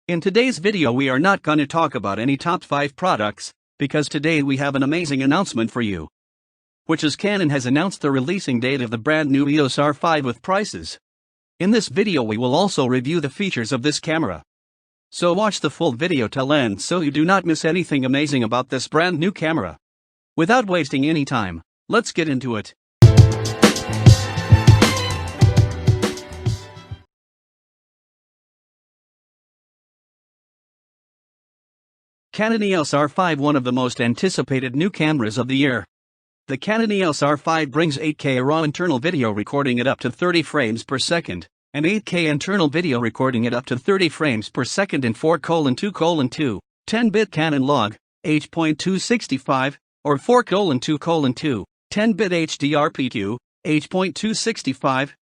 In today's video we are not gonna talk about any top 5 products, because today we have an amazing announcement for you. Which is Canon has announced the releasing date of the brand new EOS R5 with prices. In this video we will also review the features of this camera. So watch the full video till end so you do not miss anything amazing about this brand new camera. Without wasting any time, let's get into it. Canon EOS R5, one of the most anticipated new cameras of the year. The Canon EOS R5 brings 8K RAW internal video recording at up to 30 frames per second, and 8K internal video recording at up to 30 frames per second in 4:2:2, 10-bit Canon log, H.265, or 4:2:2, 10-bit HDR-PQ, H.265.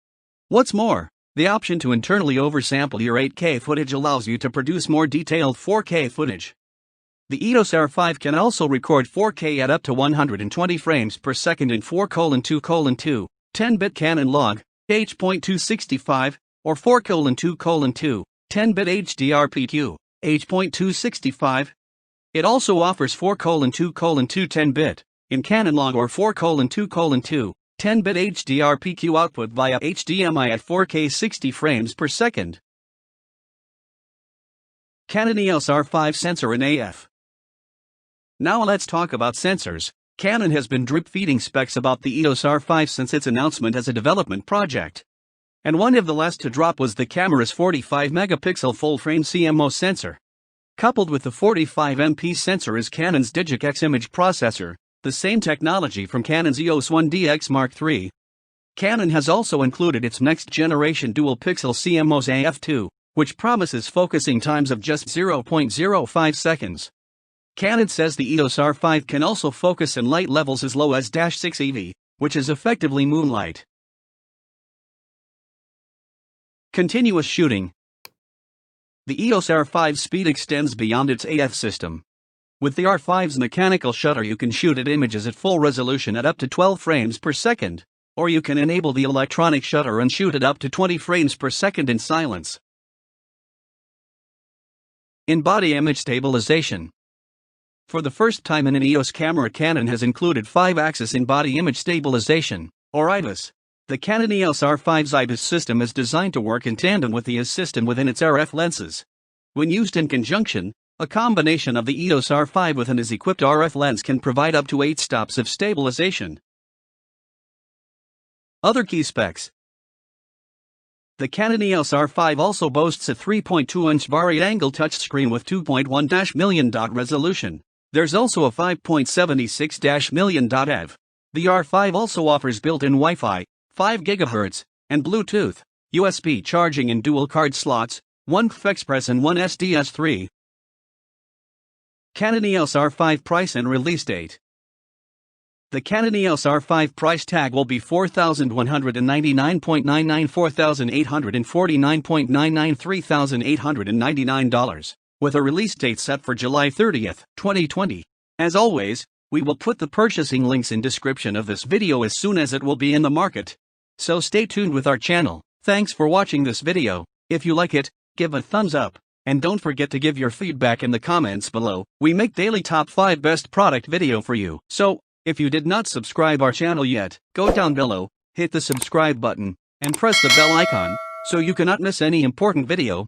What's more, the option to internally oversample your 8K footage allows you to produce more detailed 4K footage. The EOS R5 can also record 4K at up to 120 frames per second in 4:2:2, 10-bit Canon log, H.265, or 4:2:2, 10-bit HDR-PQ, H.265. It also offers 4:2:2, 10-bit, in Canon log or 4:2:2, 10-bit HDR-PQ output via HDMI at 4K 60 frames per second. Canon EOS R5 sensor in AF. Now let's talk about sensors. Canon has been drip-feeding specs about the EOS R5 since its announcement as a development project. And one of the last to drop was the camera's 45-megapixel full-frame CMOS sensor. Coupled with the 45MP sensor is Canon's Digic-X image processor, the same technology from Canon's EOS 1DX Mark III. Canon has also included its next-generation dual-pixel CMOS AF2, which promises focusing times of just 0.05 seconds. Canon says the EOS R5 can also focus in light levels as low as -6 eV, which is effectively moonlight. Continuous shooting. The EOS R5 speed extends beyond its AF system. With the R5's mechanical shutter you can shoot at images at full resolution at up to 12 frames per second, or you can enable the electronic shutter and shoot at up to 20 frames per second in silence. In-body image stabilization. For the first time in an EOS camera, Canon has included 5-axis in-body image stabilization, or IBIS. The Canon EOS R5's IBIS system is designed to work in tandem with the EOS system within its RF lenses. When used in conjunction, a combination of the EOS R5 with an IBIS-equipped RF lens can provide up to 8 stops of stabilization. Other key specs. The Canon EOS R5 also boasts a 3.2-inch varied-angle touchscreen with 2.1 million dot resolution. There's also a 5.76 million dot EV. The R5 also offers built-in Wi-Fi, 5 GHz, and Bluetooth, USB charging in dual card slots, one Express and one SDS3. Canon EOS R5 price and release date. The Canon EOS R5 price tag will be $4,199.99, $4,849.99, $3,899, with a release date set for July 30th, 2020. As always, we will put the purchasing links in description of this video as soon as it will be in the market. So stay tuned with our channel. Thanks for watching this video. If you like it, give a thumbs up, and don't forget to give your feedback in the comments below. We make daily top 5 best product video for you. So, if you did not subscribe our channel yet, go down below, hit the subscribe button, and press the bell icon, so you cannot miss any important video.